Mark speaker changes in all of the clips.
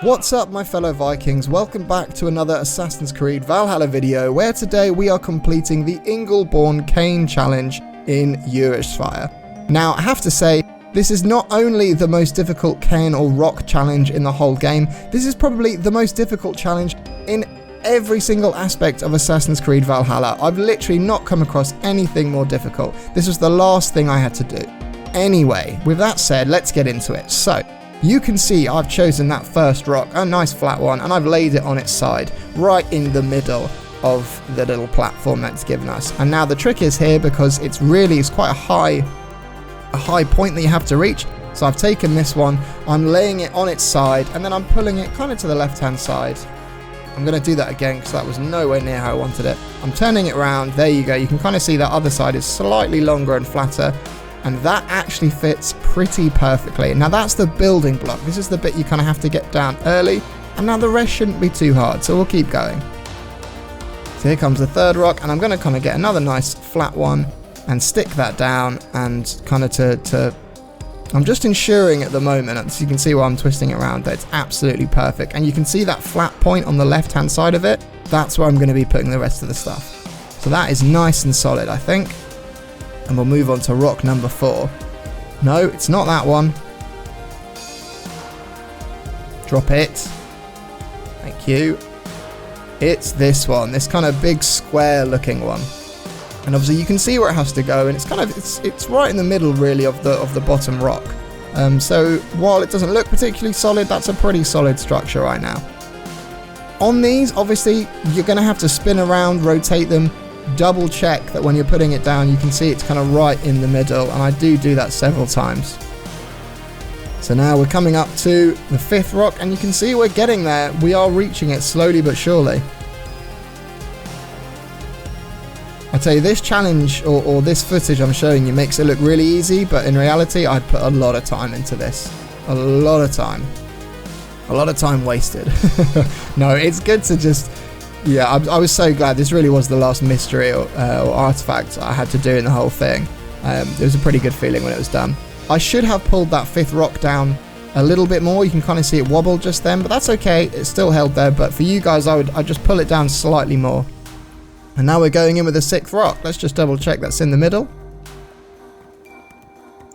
Speaker 1: What's up my fellow Vikings, welcome back to another Assassin's Creed Valhalla video where today we are completing the Ingelborg CAIRN challenge in Eurvicscire. Now I have to say, this is not only the most difficult cairn or rock challenge in the whole game, this is probably the most difficult challenge in every single aspect of Assassin's Creed Valhalla. I've literally not come across anything more difficult. This was the last thing I had to do. Anyway, with that said, let's get into it. So, you can see I've chosen that first rock, a nice flat one, and I've laid it on its side, right in the middle of the little platform that's given us. And now the trick is here, because it's quite a high point that you have to reach. So I've taken this one, I'm laying it on its side, and then I'm pulling it kind of to the left-hand side. I'm going to do that again, because that was nowhere near how I wanted it. I'm turning it around, there you go, you can kind of see that other side is slightly longer and flatter. And that actually fits pretty perfectly. Now that's the building block. This is the bit you kind of have to get down early. And now the rest shouldn't be too hard. So we'll keep going. So here comes the third rock. And I'm going to kind of get another nice flat one. And stick that down. And kind of I'm just ensuring at the moment, as you can see while I'm twisting it around, that it's absolutely perfect. And you can see that flat point on the left hand side of it. That's where I'm going to be putting the rest of the stuff. So that is nice and solid, I think. And we'll move on to rock number 4. No, it's not that one. Drop it. Thank you. It's this one, this kind of big square looking one. And obviously you can see where it has to go, and it's right in the middle really of the bottom rock. So while it doesn't look particularly solid, that's a pretty solid structure right now. On these, obviously, you're going to have to spin around, rotate them. Double check that when you're putting it down you can see it's kind of right in the middle, and I do that several times. So now we're coming up to the 5th rock, and you can see we're getting there. We are reaching it slowly but surely. I tell you, this challenge or this footage I'm showing you makes it look really easy, but in reality I put a lot of time into this. A lot of time wasted. No, it's good to just... Yeah, I was so glad. This really was the last mystery or artifact I had to do in the whole thing. It was a pretty good feeling when it was done. I should have pulled that 5th rock down a little bit more. You can kind of see it wobble just then, but that's okay. It's still held there, but for you guys, I'd just pull it down slightly more. And now we're going in with the 6th rock. Let's just double check that's in the middle.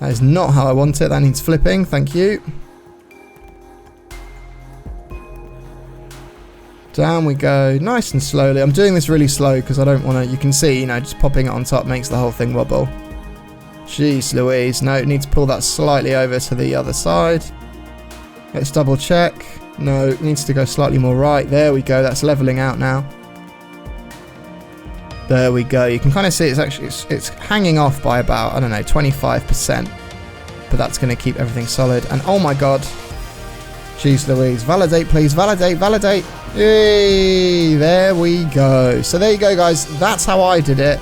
Speaker 1: That is not how I want it. That needs flipping. Thank you. Down we go, nice and slowly. I'm doing this really slow because I don't want to, you can see, just popping it on top makes the whole thing wobble. Jeez Louise, no, it needs to pull that slightly over to the other side. Let's double check. No, it needs to go slightly more right. There we go, that's leveling out now. There we go, you can kind of see it's hanging off by about, I don't know, 25%. But that's going to keep everything solid. And oh my god. Jeez Louise, validate please, validate. Yay, there we go. So there you go guys, that's how I did it.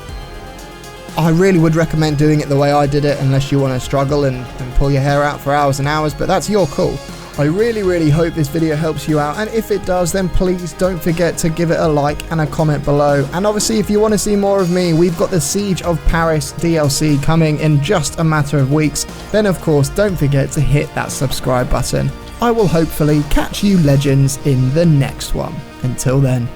Speaker 1: I really would recommend doing it the way I did it, unless you want to struggle and pull your hair out for hours and hours, but that's your call. I really hope this video helps you out, and if it does, then please don't forget to give it a like and a comment below. And obviously if you want to see more of me, we've got the Siege of Paris DLC coming in just a matter of weeks. Then of course don't forget to hit that subscribe button. I will hopefully catch you legends in the next one. Until then.